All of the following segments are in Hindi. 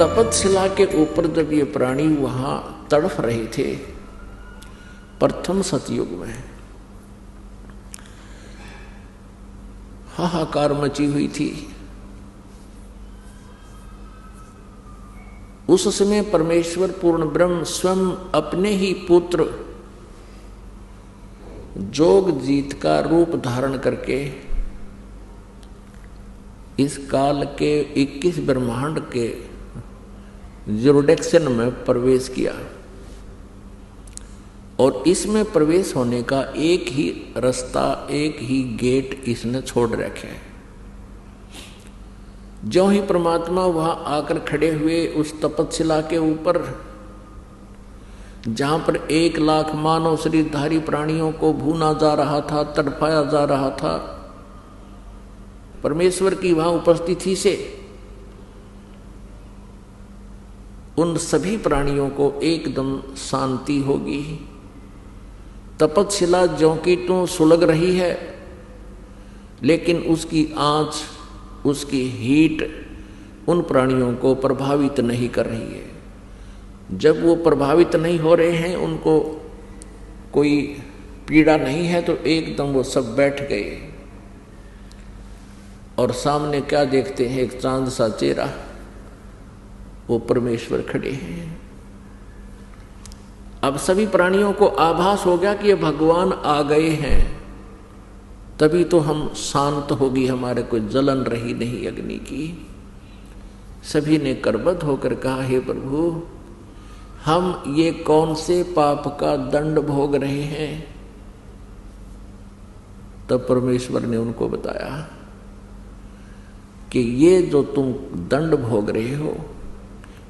तपतशिला के ऊपर जब ये प्राणी वहां तड़फ रहे थे प्रथम सतयुग में, हाहाकार मची हुई थी। उस समय परमेश्वर पूर्ण ब्रह्म स्वयं अपने ही पुत्र जोगजीत का रूप धारण करके इस काल के 21 ब्रह्मांड के जुरिडिक्शन में प्रवेश किया और इसमें प्रवेश होने का एक ही रास्ता, एक ही गेट इसने छोड़ रखे हैं। ज्यों ही परमात्मा वहां आकर खड़े हुए उस तपतशिला के ऊपर, जहां पर 1 लाख मानव शरीरधारी प्राणियों को भूना जा रहा था, तड़पाया जा रहा था, परमेश्वर की वहां उपस्थिति से उन सभी प्राणियों को एकदम शांति होगी। तपतशिला ज्यों की त्यों सुलग रही है, लेकिन उसकी आंच, उसकी हीट उन प्राणियों को प्रभावित नहीं कर रही है। जब वो प्रभावित नहीं हो रहे हैं, उनको कोई पीड़ा नहीं है, तो एकदम वो सब बैठ गए और सामने क्या देखते हैं? एक चांद सा चेहरा, वो परमेश्वर खड़े हैं। अब सभी प्राणियों को आभास हो गया कि ये भगवान आ गए हैं, तभी तो हम शांत होगी, हमारे कोई जलन रही नहीं अग्नि की। सभी ने करबद्ध होकर कहा, हे प्रभु, हम ये कौन से पाप का दंड भोग रहे हैं? तब परमेश्वर ने उनको बताया कि ये जो तुम दंड भोग रहे हो,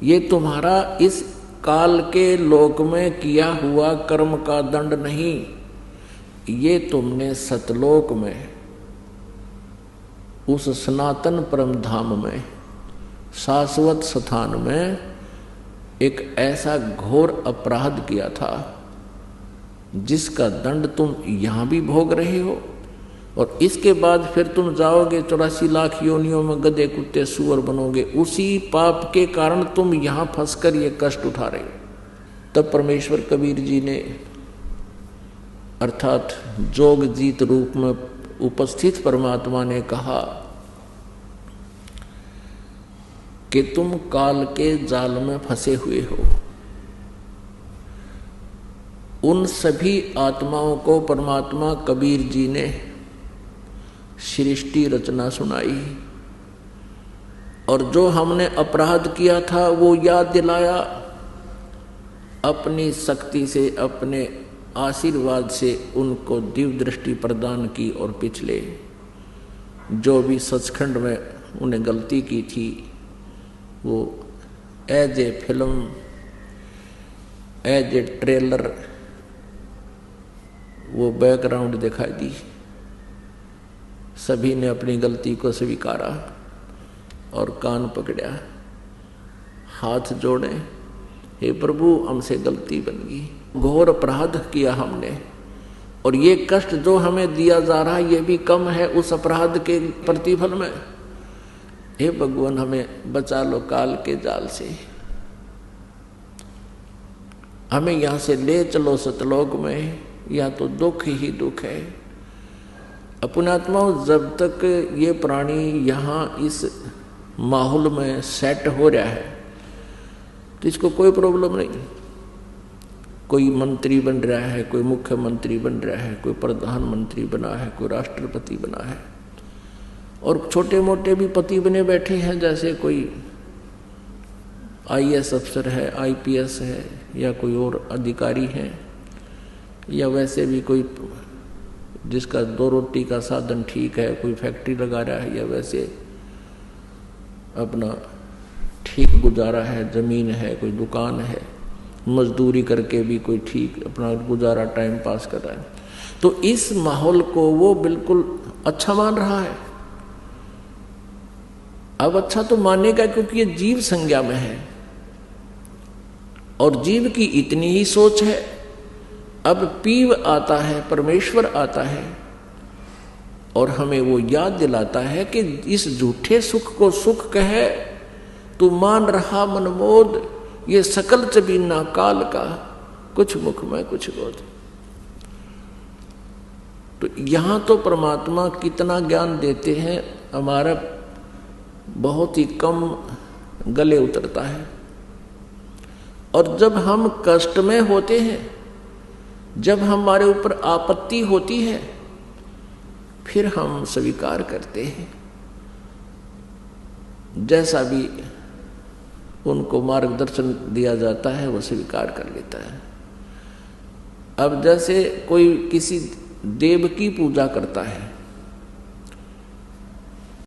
ये तुम्हारा इस काल के लोक में किया हुआ कर्म का दंड नहीं, ये तुमने सतलोक में उस सनातन परम धाम में, शाश्वत स्थान में एक ऐसा घोर अपराध किया था जिसका दंड तुम यहां भी भोग रहे हो, और इसके बाद फिर तुम जाओगे 84 लाख योनियों में गधे कुत्ते सूअर बनोगे। उसी पाप के कारण तुम यहां फंसकर ये कष्ट उठा रहे हो। तब परमेश्वर कबीर जी ने, अर्थात जोगजीत रूप में उपस्थित परमात्मा ने कहा कि तुम काल के जाल में फंसे हुए हो। उन सभी आत्माओं को परमात्मा कबीर जी ने सृष्टि रचना सुनाई और जो हमने अपराध किया था वो याद दिलाया, अपनी शक्ति से, अपने आशीर्वाद से उनको दिव्य दृष्टि प्रदान की और पिछले जो भी सचखंड में उन्हें गलती की थी वो as a film, as a trailer वो बैकग्राउंड दिखाई दी। सभी ने अपनी गलती को स्वीकारा और कान पकड़ा, हाथ जोड़े, हे प्रभु हमसे गलती बन गई, घोर अपराध किया हमने, और ये कष्ट जो हमें दिया जा रहा है ये भी कम है उस अपराध के प्रतिफल में। हे भगवान हमें बचा लो काल के जाल से, हमें यहाँ से ले चलो सतलोक में, या तो दुख ही दुख है। अपनात्माओं, जब तक ये प्राणी यहाँ इस माहौल में सेट हो रहा है तो इसको कोई प्रॉब्लम नहीं। कोई मंत्री बन रहा है, कोई मुख्यमंत्री बन रहा है, कोई प्रधानमंत्री बना है, कोई राष्ट्रपति बना है, और छोटे मोटे भी पति बने बैठे हैं, जैसे कोई IAS अफसर है, IPS है, या कोई और अधिकारी है, या वैसे भी कोई जिसका 2 रोटी का साधन ठीक है, कोई फैक्ट्री लगा रहा है, या वैसे अपना ठीक गुजारा है, जमीन है, कोई दुकान है, मजदूरी करके भी कोई ठीक अपना गुजारा टाइम पास कर रहा है। तो इस माहौल को वो बिल्कुल अच्छा मान रहा है। अब अच्छा तो मानेगा क्योंकि ये जीव संज्ञा में है और जीव की इतनी ही सोच है। अब पीव आता है, परमेश्वर आता है और हमें वो याद दिलाता है कि इस झूठे सुख को सुख कहे तू मान रहा मनमोद, ये सकल चबीना काल का, कुछ मुख में कुछ गोद। तो यहां तो परमात्मा कितना ज्ञान देते हैं, हमारा बहुत ही कम गले उतरता है। और जब हम कष्ट में होते हैं, जब हमारे ऊपर आपत्ति होती है, फिर हम स्वीकार करते हैं, जैसा भी उनको मार्गदर्शन दिया जाता है वो स्वीकार कर लेता है। अब जैसे कोई किसी देव की पूजा करता है